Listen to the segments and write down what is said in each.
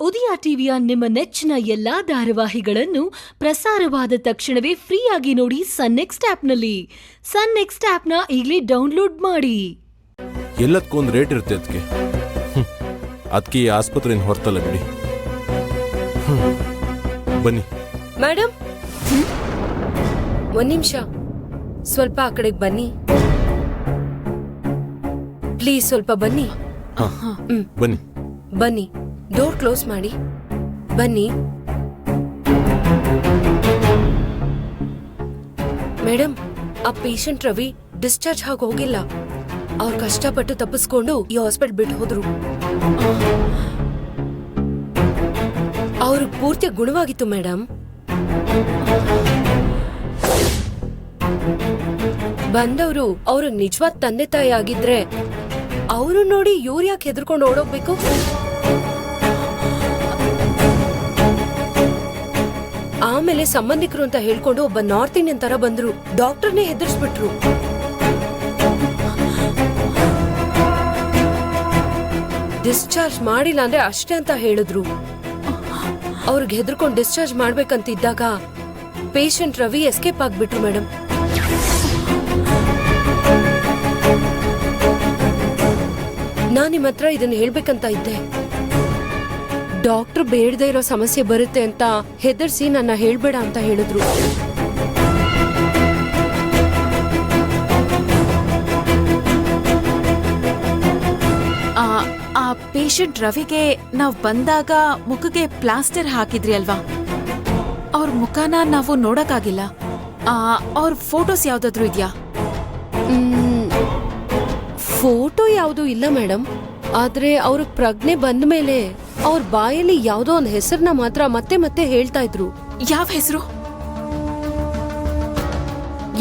ಉದಯ ಟಿವಿಯ ನಿಮ್ಮ ನೆಚ್ಚಿನ ಎಲ್ಲಾ ಧಾರಾವಾಹಿಗಳನ್ನು ಪ್ರಸಾರವಾದ ತಕ್ಷಣವೇ ಫ್ರೀಯಾಗಿ ನೋಡಿ ಸನ್ ನೆಕ್ಸ್ಟ್ ಆಪ್ನಲ್ಲಿ. ಸನ್ ನೆಕ್ಸ್ಟ್ ಆಪ್ನ ಈಗಲೇ ಡೌನ್ಲೋಡ್ ಮಾಡಿ. ಎಲ್ಲದಕ್ಕೊಂದು ರೇಟ್ ಇರುತ್ತೆ ಅದಕ್ಕೆ ಈ ಆಸ್ಪತ್ರೆಯನ್ನು ಹೊರತಲ್ಲ ಬಿಡಿ. ಬನ್ನಿ ಮೇಡಮ್, ಒಂದ್ ನಿಮಿಷ ಸ್ವಲ್ಪ ಆ ಕಡೆಗೆ ಬನ್ನಿ ಪ್ಲೀಸ್. ಸ್ವಲ್ಪ ಬನ್ನಿ. ಬನ್ನಿ ಬನ್ನಿ, ಡೋರ್ ಕ್ಲೋಸ್ ಮಾಡಿ. ಬನ್ನಿ ಮೇಡಮ್, ಆ ಪೇಷಂಟ್ ರವಿ ಡಿಸ್ಚಾರ್ಜ್ ಆಗಿ ಹೋಗಿಲ್ಲ. ಅವ್ರು ಕಷ್ಟಪಟ್ಟು ತಪ್ಪಿಸ್ಕೊಂಡು ಈ ಹಾಸ್ಪಿಟಲ್ ಬಿಟ್ಟು ಹೋದ್ರು. ಅವ್ರಿಗೆ ಪೂರ್ತಿ ಗುಣವಾಗಿತ್ತು ಮೇಡಮ್. ಬಂದವರು ಅವ್ರಿಗೆ ನಿಜವಾದ ತಂದೆ ತಾಯಿ ಆಗಿದ್ರೆ ಅವರು ನೋಡಿ ಇವ್ರು ಯಾಕೆ ಹೆದರ್ಕೊಂಡು ಓಡೋಗ್ಬೇಕು? ಆಮೇಲೆ ಸಂಬಂಧಿಕರು ಅಂತ ಹೇಳ್ಕೊಂಡು ಒಬ್ಬ ನಾರ್ತ್ ಇಂಡಿಯನ್ ತರ ಬಂದ್ರು. ಡಾಕ್ಟರ್ನೇ ಹೆದರ್ಸ್ಬಿಟ್ರು. ಡಿಸ್ಚಾರ್ಜ್ ಮಾಡಿಲ್ಲ ಅಂದ್ರೆ ಅಷ್ಟೇ ಅಂತ ಹೇಳಿದ್ರು. ಅವ್ರಿಗೆ ಹೆದರ್ಕೊಂಡು ಡಿಸ್ಚಾರ್ಜ್ ಮಾಡ್ಬೇಕಂತಿದ್ದಾಗ ಪೇಷಂಟ್ ರವಿ ಎಸ್ಕೇಪ್ ಆಗ್ಬಿಟ್ರು ಮೇಡಮ್. ನಾನ್ ನಿಮ್ ಹತ್ರ ಇದನ್ನ ಹೇಳ್ಬೇಕಂತ ಇದ್ದೆ. ಡಾಕ್ಟರ್ ಬೇಡದೇ ಇರೋ ಸಮಸ್ಯೆ ಬರುತ್ತೆ ಅಂತ ಹೆದರ್ಸಿ ನನ್ನ ಹೇಳ್ಬೇಡ ಅಂತ ಹೇಳಿದ್ರು. ಆ ಪೇಷಂಟ್ ರವಿಗೆ ನಾವ್ ಬಂದಾಗ ಮುಖಕ್ಕೆ ಪ್ಲಾಸ್ಟರ್ ಹಾಕಿದ್ರಿ ಅಲ್ವಾ? ಅವ್ರ ಮುಖನ ನಾವು ನೋಡಕ್ಕಾಗಿಲ್ಲ. ಅವ್ರ ಫೋಟೋಸ್ ಯಾವ್ದಾದ್ರು ಇದ್ಯಾ? ಫೋಟೋ ಯಾವ್ದು ಇಲ್ಲ ಮೇಡಮ್. ಆದ್ರೆ ಅವ್ರ ಪ್ರಜ್ಞೆ ಬಂದ ಮೇಲೆ ಅವ್ರ ಬಾಯಲ್ಲಿ ಯಾವ್ದೋ ಒಂದ್ ಹೆಸರನ್ನ ಮಾತ್ರ ಮತ್ತೆ ಮತ್ತೆ ಹೇಳ್ತಾ ಇದ್ರು. ಯಾವ ಹೆಸರು?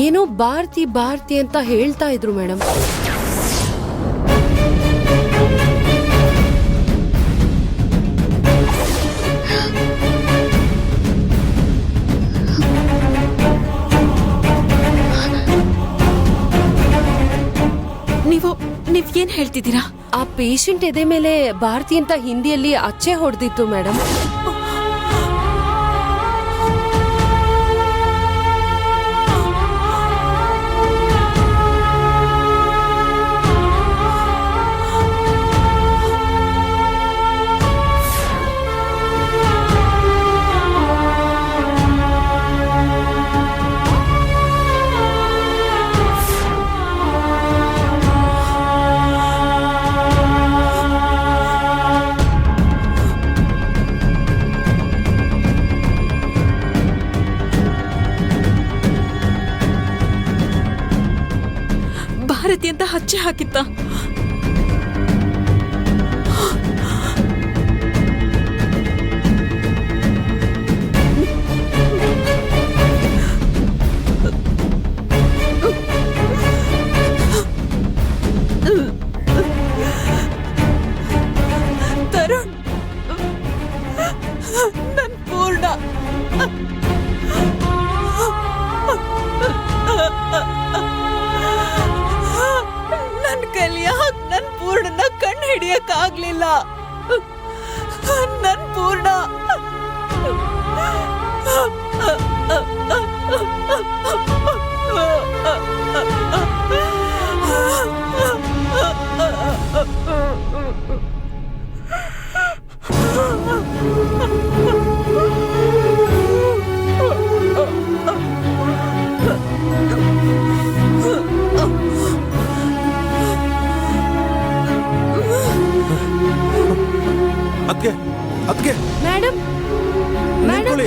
ಏನೋ ಭಾರತಿ ಭಾರತಿ ಅಂತ ಹೇಳ್ತಾ ಇದ್ರು ಮೇಡಮ್. ನೀವ್ ಏನ್ ಹೇಳ್ತಿದ್ದೀರಾ? ಆ ಪೇಷಂಟ್ ಎದೆ ಮೇಲೆ ಭಾರತಿ ಅಂತ ಹಿಂದಿಯಲ್ಲಿ ಅಚ್ಚೆ ಹೊಡೆದಿತ್ತು ಮೇಡಮ್. ಭಾರತಿ ಅಂತ ಹಚ್ಚೆ ಹಾಕಿತ್ತ? ತರುಣ್, ನನ್ ಪೂರ್ಣ ನನ್ ಪೂರ್ಣನ ಕಣ್ಣು ಹಿಡಿಯಕ್ ಆಗ್ಲಿಲ್ಲ. ನನ್ ಪೂರ್ಣ ಅದಕ್ಕೆ ಮೇಡಮ್, ಮೇಡಮ್,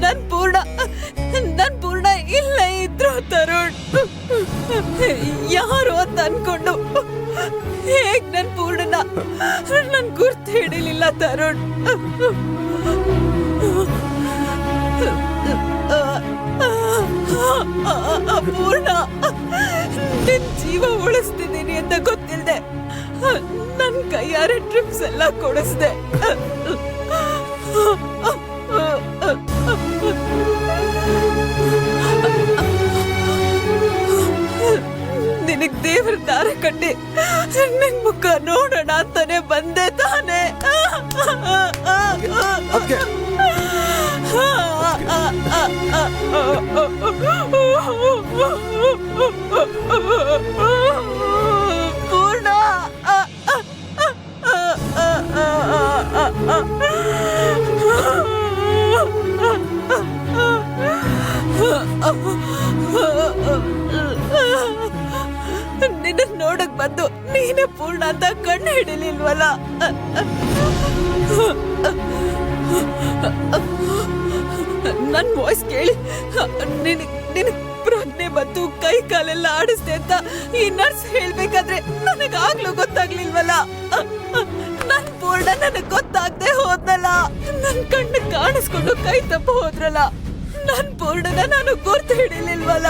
ನನ್ ಪೂರ್ಣ ಇಲ್ಲ ಇದ್ರು ತರುಣ್ ಯಾರು ಅಂತ ಅನ್ಕೊಂಡು ಹೇಗ್ ನನ್ ಪೂರ್ಣನ ನನ್ ಗುರ್ತು ಹಿಡಿಲಿಲ್ಲ ತರುಣ್. ಪೂರ್ಣ ನಿನ್ ಜೀವ ಉಳಿಸ್ತಿದ್ದೀನಿ ಅಂತ ಗೊತ್ತಿಲ್ದೆ ನನ್ ಕೈಯಾರೆ ಟ್ರಿಪ್ಸ್ ಎಲ್ಲ ಕೊಡಿಸ್ದೆ. ನಿನಗ್ ದೇವ್ರ ದಾರ ಕಟ್ಟಿ ನಿನ್ ಮುಖ ನೋಡೋಣ ಅಂತಾನೆ ಬಂದೆ ತಾನೆ. ಪೂರ್ಣ ನಿನ್ನ ನೋಡಕ್ ಬಂದು ನೀನೇ ಪೂರ್ಣ ಅಂತ ಕಣ್ಣು ಹಿಡಿಲಿಲ್ವಲ್ಲ. ನನ್ ವಾಯ್ಸ್ ಕೇಳಿ ನಿನಗ್ ಪ್ರಜ್ಞೆ ಬಂತು, ಕೈ ಕಾಲೆಲ್ಲ ಆಡಿಸ್ದೆ ಅಂತ ಈ ನರ್ಸ್ ಹೇಳ್ಬೇಕಾದ್ರೆ ನನಗಾಗ್ಲೂ ಗೊತ್ತಾಗ್ಲಿಲ್ವಲ್ಲ. ನನ್ ಪೂರ್ಣ ನನಗ್ ಗೊತ್ತಾಗ್ದೆ ಹೋದ್ನಲ್ಲ. ನನ್ ಕಣ್ಣು ಕಾಣಿಸ್ಕೊಂಡು ಕೈ ತಪ್ಪ ಹೋದ್ರಲ್ಲ. ನನ್ ಪೂರ್ಣನ ನಾನು ಗುರ್ತು ಹಿಡಿಲಿಲ್ವಲ್ಲ.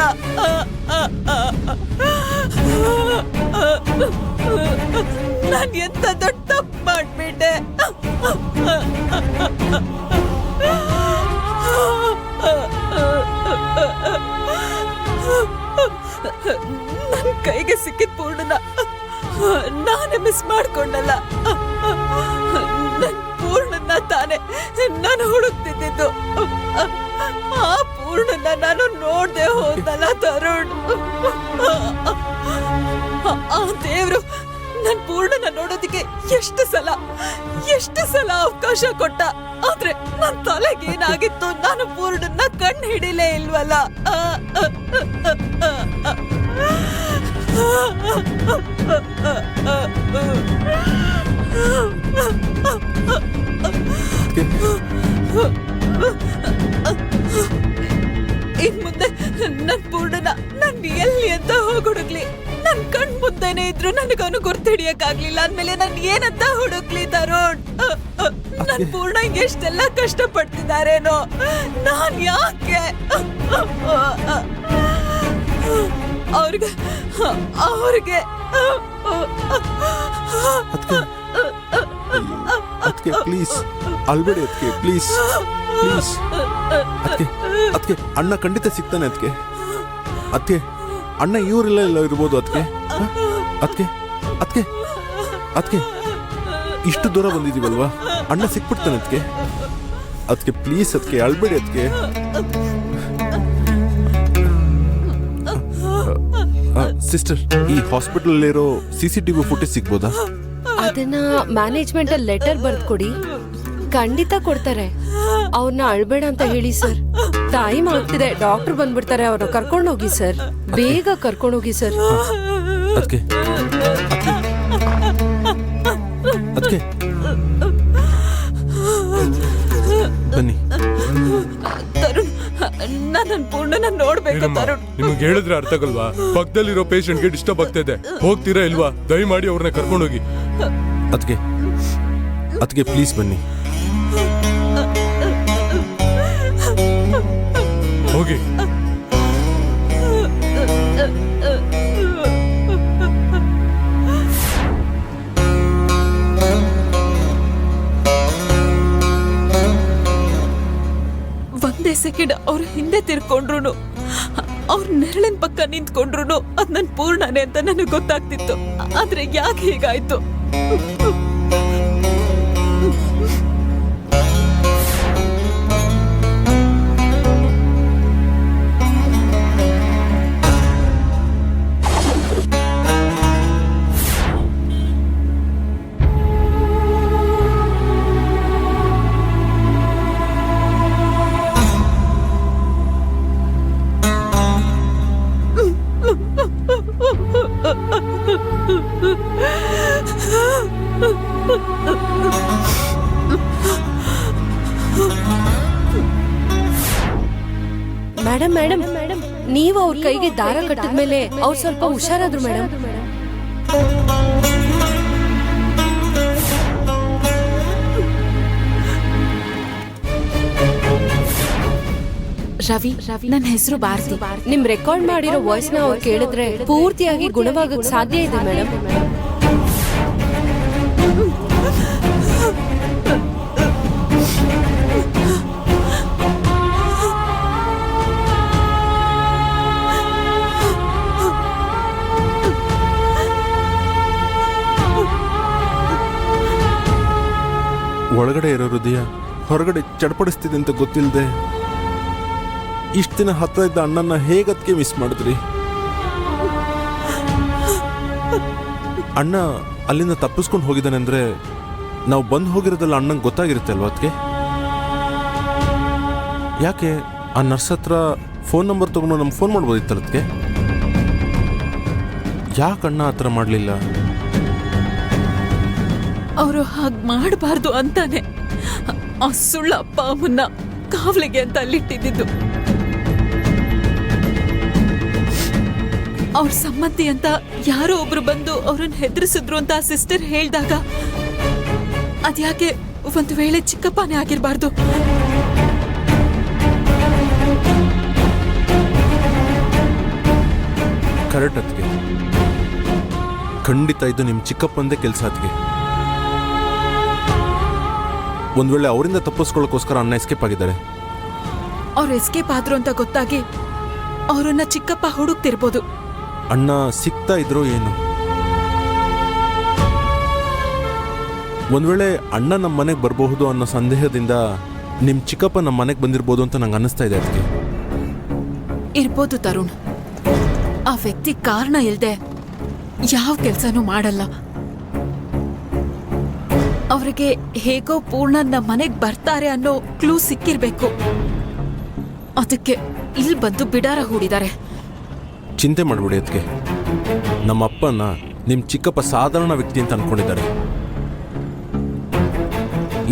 ನಾನ್ ಎಂತ ದೊಡ್ಡ ತಪ್ಪು ಮಾಡ್ಬಿಟ್ಟೆ. ನನ್ ಕೈಗೆ ಸಿಕ್ಕಿದ ಪೂರ್ಣನ ನಾನೇ ಮಿಸ್ ಮಾಡ್ಕೊಂಡಲ್ಲ. ನನ್ ಪೂರ್ಣನ ತಾನೆ ನಾನು ಹುಡುಕ್ತಿದ್ದು. ಆ ಪೂರ್ಣನ ನಾನು ನೋಡ್ದೆ ಹೋದಲ್ಲ ತರುಣ್. ಆ ದೇವ್ರು ನನ್ ಪೂರ್ಣನ ನೋಡೋದಿಕ್ಕೆ ಎಷ್ಟು ಸಲ ಅವಕಾಶ ಕೊಟ್ಟ. ಆದ್ರೆ ನನ್ ತಲೆಗೆ ಏನಾಗಿತ್ತು, ನಾನು ಪೂರ್ಣನ ಕಣ್ಣು ಹಿಡಿಲೇ ಇಲ್ವಲ್ಲ. ಇನ್ ಮುಂದೆ ನನ್ ಪೂರ್ಣನ ನನ್ ಎಲ್ಲಿ ಅಂತ ಹೋಗುಡುಗ್ಲಿ. ನನ್ ಕಣ್ ಮುಂದೆನೆ ಇದ್ರು ನನಗವನು ಗುರ್ತು ಹಿಡಿಯಕ್ಕಾಗ್ಲಿಲ್ಲ ಅಂದ್ಮೇಲೆ ನನ್ ಏನಂತ ಹುಡುಕ್ಲಿ ತರುಣ್. ನನ್ ಪೂರ್ಣ ಎಷ್ಟೆಲ್ಲ ಕಷ್ಟ ಪಡ್ತಿದಾರೇನೋ. ನಾನ್ ಯಾಕೆ ಅವ್ರಿಗೆ ಅದಕ್ಕೆ ಪ್ಲೀಸ್ ಅಲ್ಬೇಡಿ. ಅದಕ್ಕೆ ಪ್ಲೀಸ್ ಪ್ಲೀಸ್ ಅದಕ್ಕೆ ಅಣ್ಣ ಖಂಡಿತ ಸಿಗ್ತಾನೆ. ಅದಕ್ಕೆ ಅಣ್ಣ ಇವರೆಲ್ಲ ಇರ್ಬೋದು. ಅದಕ್ಕೆ ಇಷ್ಟು ದೂರ ಬಂದಿದೀವಲ್ವಾ, ಅಣ್ಣ ಸಿಕ್ಬಿಡ್ತಾನೆ. ಅದಕ್ಕೆ ಪ್ಲೀಸ್ ಅಳ್ಬೇಡಿ. ಸಿಸ್ಟರ್, ಈ ಹಾಸ್ಪಿಟಲ್ ಇರೋ CCTV ಫುಟೇಜ್ ಸಿಗ್ಬೋದಾ? ಅದನ್ನ ಮ್ಯಾನೇಜ್ಮೆಂಟ್ ಅಲ್ಲಿ ಲೆಟರ್ ಬರ್ದ್ ಕೊಡಿ, ಖಂಡಿತ ಕೊಡ್ತಾರೆ. ಅವ್ರನ್ನ ಅಳ್ಬೇಡ ಅಂತ ಹೇಳಿ ಸರ್. ಟೈಮ್ ಆಗ್ತಿದೆ, ಡಾಕ್ಟರ್ ಬಂದ್ಬಿಡ್ತಾರೆ. ಅವ್ರನ್ನ ಕರ್ಕೊಂಡೋಗಿ ಸರ್, ಬೇಗ ಕರ್ಕೊಂಡೋಗಿ ಸರ್. ಅದಕ್ಕೆ ಬನ್ನಿ. ತರುಣ್, ನನ್ನ ಪೂರ್ಣನ ನೋಡ್ಬೇಕು ತರುಣ್. ನಿಮ್ಗೆ ಹೇಳಿದ್ರೆ ಅರ್ಥ ಆಗಲ್ವಾ? ಪಕ್ಕದಲ್ಲಿರೋ ಪೇಷಂಟ್ಗೆ ಡಿಸ್ಟರ್ಬ್ ಆಗ್ತಾ ಇದೆ. ಹೋಗ್ತೀರಾ ಇಲ್ವಾ? ದಯಮಾಡಿ ಅವ್ರನ್ನ ಕರ್ಕೊಂಡೋಗಿ. ಅದಕ್ಕೆ ಪ್ಲೀಸ್ ಬನ್ನಿ. ಹೋಗಿ. ಒಂದೇ ಸೆಕೆಂಡ್ ಅವ್ರ ಹಿಂದೆ ತಿರ್ಕೊಂಡ್ರು, ಅವ್ರ ನೆರಳಿನ ಪಕ್ಕ ನಿಂತ್ಕೊಂಡ್ರು ಅದ್ ನನ್ ಪೂರ್ಣನೆ ಅಂತ ನನಗೆ ಗೊತ್ತಾಗ್ತಿತ್ತು. ಆದ್ರೆ ಯಾಕೆ ಹೀಗಾಯ್ತು? ಮೇಡಮ್ ಮೇಡಮ್ ಮೇಡಮ್ ನೀವು ಅವ್ರ ಕೈಗೆ ದಾರ ಕಟ್ಟಿದ್ಮೇಲೆ ಅವ್ರು ಸ್ವಲ್ಪ ಹುಷಾರಾದ್ರು ಮೇಡಮ್. ರವಿ ನನ್ನ ಹೆಸರು ಭಾರತಿ. ನಿಮ್ ರೆಕಾರ್ಡ್ ಮಾಡಿರೋ ವಾಯ್ಸ್ ನ ಅವ್ರು ಕೇಳಿದ್ರೆ ಪೂರ್ತಿಯಾಗಿ ಗುಣವಾಗಕ್ ಸಾಧ್ಯ ಇದೆ ಮೇಡಮ್. ಒಳಗಡೆ ಇರೋ ಹೃದಯ ಹೊರಗಡೆ ಚಡ್ಪಡಿಸ್ತಿದೆ ಅಂತ ಗೊತ್ತಿಲ್ಲದೆ ಇಷ್ಟು ದಿನ ಹತ್ರ ಇದ್ದ ಅಣ್ಣನ ಹೇಗದ್ಕೆ ಮಿಸ್ ಮಾಡಿದ್ರಿ? ಅಣ್ಣ ಅಲ್ಲಿಂದ ತಪ್ಪಿಸ್ಕೊಂಡು ಹೋಗಿದ್ದಾನೆ ಅಂದ್ರೆ ನಾವು ಬಂದು ಹೋಗಿರೋದಲ್ಲ ಅಣ್ಣಂಗೆ ಗೊತ್ತಾಗಿರುತ್ತೆ ಅಲ್ವಾ? ಅದಕ್ಕೆ ಯಾಕೆ ಆ ನರ್ಸ್ ಹತ್ರ ಫೋನ್ ನಂಬರ್ ತಗೊಂಡು ನಮ್ಗೆ ಫೋನ್ ಮಾಡ್ಬೋದಿತ್ತಲ್ಲ ಅದಕ್ಕೆ? ಯಾಕೆ ಅಣ್ಣ ಆ ಥರ ಮಾಡಲಿಲ್ಲ? ಅವರು ಹಾಗೆ ಮಾಡಬಾರ್ದು ಅಂತಾನೆ ಆ ಸುಳ್ಳ ಅಪ್ಪ ಅಮ್ಮನ್ನ ಕಾವಲಿಗೆ ಅಂತ ಅಲ್ಲಿಟ್ಟಿದ್ದು. ಅವ್ರ ಸಂಬಂಧಿ ಅಂತ ಯಾರೋ ಒಬ್ರು ಬಂದು ಅವ್ರನ್ನ ಹೆದರಿಸಿದ್ರು ಅಂತ ಸಿಸ್ಟರ್ ಹೇಳ್ದಾಗ ಅದ್ಯಾಕೆ ಒಂದು ವೇಳೆ ಚಿಕ್ಕಪ್ಪನೇ ಆಗಿರ್ಬಾರ್ದು? ಕರೆಕ್ಟ್ ಅದಕ್ಕೆ. ಖಂಡಿತ ಇದು ನಿಮ್ಮ ಚಿಕ್ಕಪ್ಪಂದೇ ಕೆಲಸ ಅದಕ್ಕೆ. ಒಂದ್ ವೇಳೆ ಅವರಿಂದ ತಪ್ಪಿಸ್ಕೊಳ್ಳೋಕ್ಕೋಸ್ಕರ ಅಣ್ಣ ಎಸ್ಕೇಪ್ ಆಗಿದ್ದಾರೆ. ಅವ್ರು ಎಸ್ಕೇಪ್ ಆದ್ರು ಅಂತ ಗೊತ್ತಾಗಿ ಅವರನ್ನ ಚಿಕ್ಕಪ್ಪ ಹುಡುಕ್ತಿರ್ಬೋದು. ಅಣ್ಣ ಸಿಗ್ತಾ ಇದ್ರು ಏನು? ಒಂದ್ ವೇಳೆ ಅಣ್ಣ ನಮ್ಮ ಮನೆಗೆ ಬರಬಹುದು ಅನ್ನೋ ಸಂದೇಹದಿಂದ ನಿಮ್ ಚಿಕ್ಕಪ್ಪ ನಮ್ಮ ಮನೆಗೆ ಬಂದಿರ್ಬೋದು ಅಂತ ನಂಗೆ ಅನ್ನಿಸ್ತಾ ಇದೆ ಅದಕ್ಕೆ. ಇರ್ಬೋದು ತರುಣ್. ಆ ವ್ಯಕ್ತಿ ಕಾರಣ ಇಲ್ದೆ ಯಾವ ಕೆಲ್ಸನೂ ಮಾಡಲ್ಲ. ಅವರಿಗೆ ಹೇಗೋ ಪೂರ್ಣ ನಮ್ಮ ಮನೆಗ್ ಬರ್ತಾರೆ ಅನ್ನೋ ಕ್ಲೂ ಸಿಕ್ಕಿರ್ಬೇಕು. ಅದಕ್ಕೆ ಇಲ್ಲಿ ಬಂದು ಬಿಡಾರ ಹೂಡಿದ್ದಾರೆ. ಚಿಂತೆ ಮಾಡ್ಬಿಡಿ ಅದಕ್ಕೆ. ನಮ್ಮ ಅಪ್ಪನ ನಿಮ್ ಚಿಕ್ಕಪ್ಪ ಸಾಧಾರಣ ವ್ಯಕ್ತಿ ಅಂತ ಅನ್ಕೊಂಡಿದ್ದಾರೆ.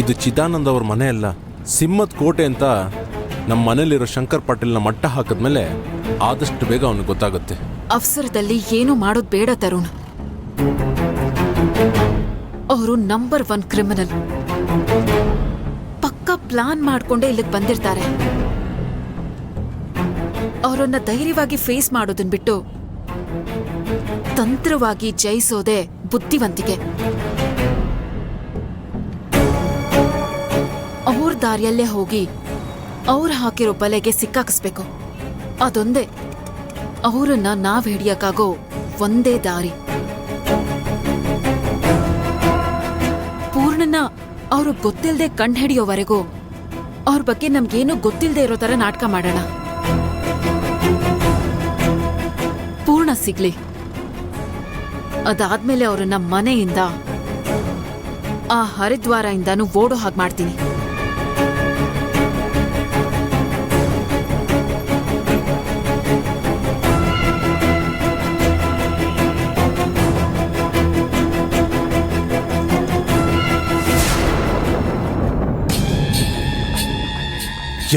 ಇದು ಚಿದಾನಂದ್ ಅವ್ರ ಮನೆ ಅಲ್ಲ, ಸಿಂಹದ ಕೋಟೆ ಅಂತ ನಮ್ಮ ಮನೇಲಿರೋ ಶಂಕರ್ ಪಾಟೀಲ್ನ ಮಟ್ಟ ಹಾಕಿದ್ಮೇಲೆ ಆದಷ್ಟು ಬೇಗ ಅವನಿಗೆ ಗೊತ್ತಾಗುತ್ತೆ. ಅವಸರದಲ್ಲಿ ಏನು ಮಾಡೋದ್ ಬೇಡ ತರುಣ್. ಅವರು ನಂಬರ್ 1 ಕ್ರಿಮಿನಲ್. ಪಕ್ಕಾ ಪ್ಲಾನ್ ಮಾಡ್ಕೊಂಡೇ ಇಲ್ಲಿಗೆ ಬಂದಿರ್ತಾರೆ. ಅವರನ್ನ ಧೈರ್ಯವಾಗಿ ಫೇಸ್ ಮಾಡೋದನ್ ಬಿಟ್ಟು ತಂತ್ರವಾಗಿ ಜಯಿಸೋದೇ ಬುದ್ಧಿವಂತಿಕೆ. ಅವ್ರ ದಾರಿಯಲ್ಲೇ ಹೋಗಿ ಅವ್ರು ಹಾಕಿರೋ ಬಲೆಗೆ ಸಿಕ್ಕಾಕಿಸ್ಬೇಕು. ಅದೊಂದೇ ಅವರನ್ನ ನಾವ್ ಹಿಡಿಯಕ್ಕಾಗೋ ಒಂದೇ ದಾರಿ. ಪೂರ್ಣನ ಅವ್ರು ಗೊತ್ತಿಲ್ಲದೆ ಕಂಡು ಹಿಡಿಯೋವರೆಗೂ ಅವ್ರ ಬಗ್ಗೆ ನಮ್ಗೇನು ಗೊತ್ತಿಲ್ಲದೆ ಇರೋ ತರ ನಾಟಕ ಮಾಡೋಣ. ಪೂರ್ಣ ಸಿಗ್ಲಿ, ಅದಾದ್ಮೇಲೆ ಅವ್ರನ್ನ ಮನೆಯಿಂದ ಆ ಹರಿದ್ವಾರದಿಂದಾನು ಓಡೋ ಹಾಗೆ ಮಾಡ್ತೀನಿ.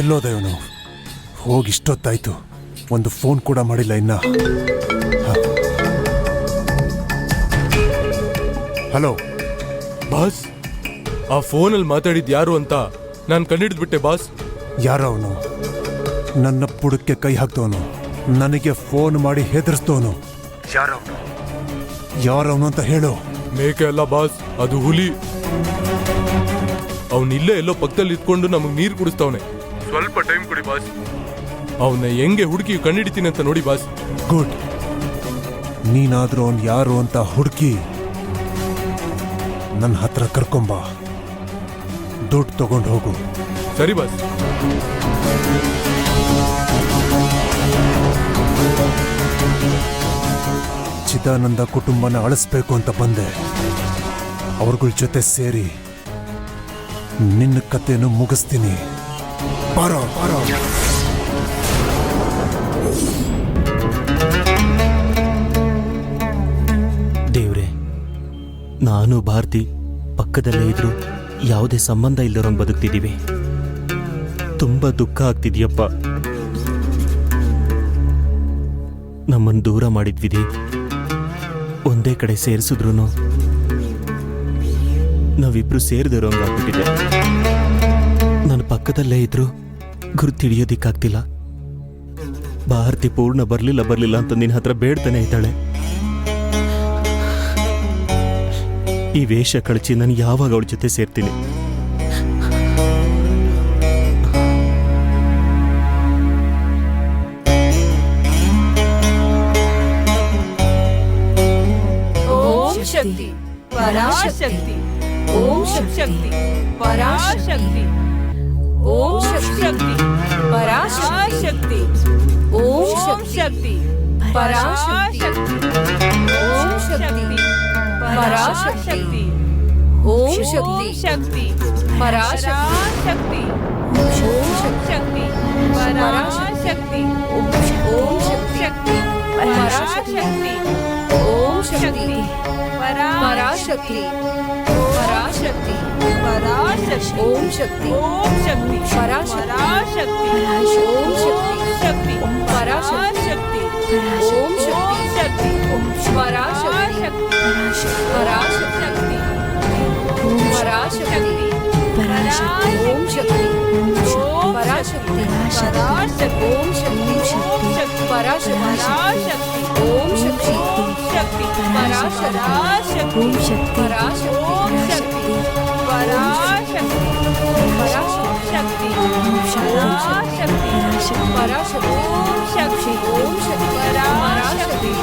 ಎಲ್ಲೋದ ಇವನು? ಹೋಗಿ ಇಷ್ಟೊತ್ತಾಯ್ತು, ಒಂದು ಫೋನ್ ಕೂಡ ಮಾಡಿಲ್ಲ ಇನ್ನ. ಹಲೋ ಬಾಸ್, ಆ ಫೋನಲ್ಲಿ ಮಾತಾಡಿದ್ ಯಾರು ಅಂತ ನಾನು ಕಂಡಿಡ್ದ್ಬಿಟ್ಟೆ ಬಾಸ್. ಯಾರ ಅವನು? ನನ್ನ ಪುಡಕ್ಕೆ ಕೈ ಹಾಕ್ತವನು, ನನಗೆ ಫೋನ್ ಮಾಡಿ ಹೆದರ್ಸ್ತವನು. ಯಾರವನು ಅಂತ ಹೇಳು. ಮೇಕೆ ಅಲ್ಲ ಬಾಸ್, ಅದು ಹುಲಿ. ಅವನಿಲ್ಲೇ ಎಲ್ಲೋ ಪಕ್ಕದಲ್ಲಿ ಇದ್ಕೊಂಡು ನಮಗ್ ನೀರು ಕುಡಿಸ್ತವನೆ. ಸ್ವಲ್ಪ ಟೈಮ್ ಕೊಡಿ ಬಾಸ್, ಅವನ್ನ ಹೆಂಗೆ ಹುಡುಕಿ ಕಂಡಿಡಿತೀನಿ ಅಂತ ನೋಡಿ ಬಾಸ್. ಗುಡ್. ನೀನಾದ್ರೂ ಅವನು ಯಾರು ಅಂತ ಹುಡುಕಿ ನನ್ನ ಹತ್ರ ಕರ್ಕೊಂಬ. ದುಡ್ಡು ತಗೊಂಡು ಹೋಗು. ಸರಿ ಬಾಸ್. ಚಿದಾನಂದ ಕುಟುಂಬನ ಅಳಿಸ್ಬೇಕು ಅಂತ ಬಂದೆ. ಅವ್ರಗಳ ಜೊತೆ ಸೇರಿ ನಿನ್ನ ಕತೆಯನ್ನು ಮುಗಿಸ್ತೀನಿ. ಬಾರೋ ಬಾರೋ. ದೇವ್ರೆ, ನಾನು ಭಾರತಿ ಪಕ್ಕದಲ್ಲೇ ಇದ್ರು ಯಾವುದೇ ಸಂಬಂಧ ಇಲ್ಲರಂಗೆ ಬದುಕ್ತಿದ್ದೀವಿ. ತುಂಬ ದುಃಖ ಆಗ್ತಿದ್ಯಪ್ಪ. ನಮ್ಮನ್ನು ದೂರ ಮಾಡಿದ ವಿಧಿ ಒಂದೇ ಕಡೆ ಸೇರಿಸಿದ್ರು ನಾವಿಬ್ರು ಸೇರಿದಿರೋಂಗಾಗ್ಬಿಟ್ಟಿದೆ. ನನ್ನ ಪಕ್ಕದಲ್ಲೇ ಇದ್ರು ಗುರುತು ಹಿಡಿಯೋದಿಕ್ಕಾಗ್ತಿಲ್ಲ. ಭಾರತಿ ಪೂರ್ಣ ಬರ್ಲಿಲ್ಲ ಅಂತ ನಿನ್ನ ಹತ್ರ ಬೇಡ್ತಾನೆ ಇದ್ದಾಳೆ. ಈ ವೇಷ ಕಳಚಿ ನಾನು ಯಾವಾಗ ಅವಳ ಜೊತೆ ಸೇರ್ತೀನಿ? ಓಂ ಶಕ್ತಿ ಪರಾಶಕ್ತಿ ಓಂ ಶಕ್ತಿ ಪರಾಶಕ್ತಿ ಓಂ ಶಕ್ತಿ ಪರಾಶಕ್ತಿ ಓಂ ಶಕ್ತಿ ಪರಾಶಕ್ತಿ ಓಂ ಶಕ್ತಿ ಪರಾಶಕ್ತಿ ಓಂ ಶಕ್ತಿ ಪರಾಶಕ್ತಿ ಓಂ ಶಕ್ತಿ ಪರಾಶಕ್ತಿ ಓಂ ಶಕ್ತಿ ಪರಾಶಕ್ತಿ ಓಂ ಶಕ್ತಿ ಪರಾಶಕ್ತಿ ಪರಾಶಕ್ತಿ ಪರಾಶಕ್ತಿ ಓಂ ಶಕ್ತಿ ಪರಾಶಕ್ತಿ ಓಂ ಶಕ್ತಿ ಪರಾಶಕ್ತಿ ಓಂ ಶಕ್ತಿ ಪರಾಶಕ್ತಿ ಪರಾಶಕ್ತಿ ಪರಾಶಕ್ತಿ ಓಂ ಶಕ್ತಿ ಪರಾಶಕ್ತಿ ಓಂ ಶಕ್ತಿ ಪರಾಶಕ್ತಿ ಓಂ ಶಕ್ತಿ ಪರಾಶಕ್ತಿ ಓಂ ಶಕ್ತಿ ಪರಾಶಕ್ತಿ ಪರಾಶಕ್ತಿ ಪರಾಶಕ್ತಿ ಪರಾಶಕ್ತಿ ಓಂ ಶಕ್ತಿ ಓಂ ಶಕ್ತಿ ಪರಾಶಕ್ತಿ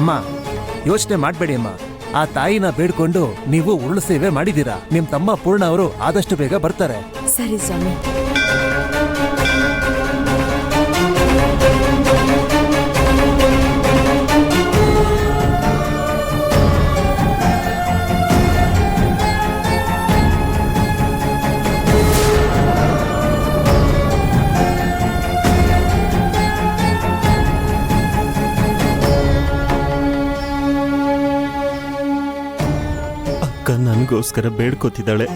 ಅಮ್ಮ, ಯೋಚನೆ ಮಾಡಬೇಡಿ ಅಮ್ಮ. ಆ ತಾಯಿನ ಬೇಡ್ಕೊಂಡು ನೀವು ಉರುಳು ಸೇವೆ ಮಾಡಿದ್ದೀರಾ. ನಿಮ್ ತಮ್ಮ ಪೂರ್ಣ ಅವರು ಆದಷ್ಟು ಬೇಗ ಬರ್ತಾರೆ. ಸರಿ ಸ್ವಾಮಿ. ಅಕ್ಕ ನನಗೋಸ್ಕರ ಬೇಡ್ಕೋತಿದ್ದಾಳೆ.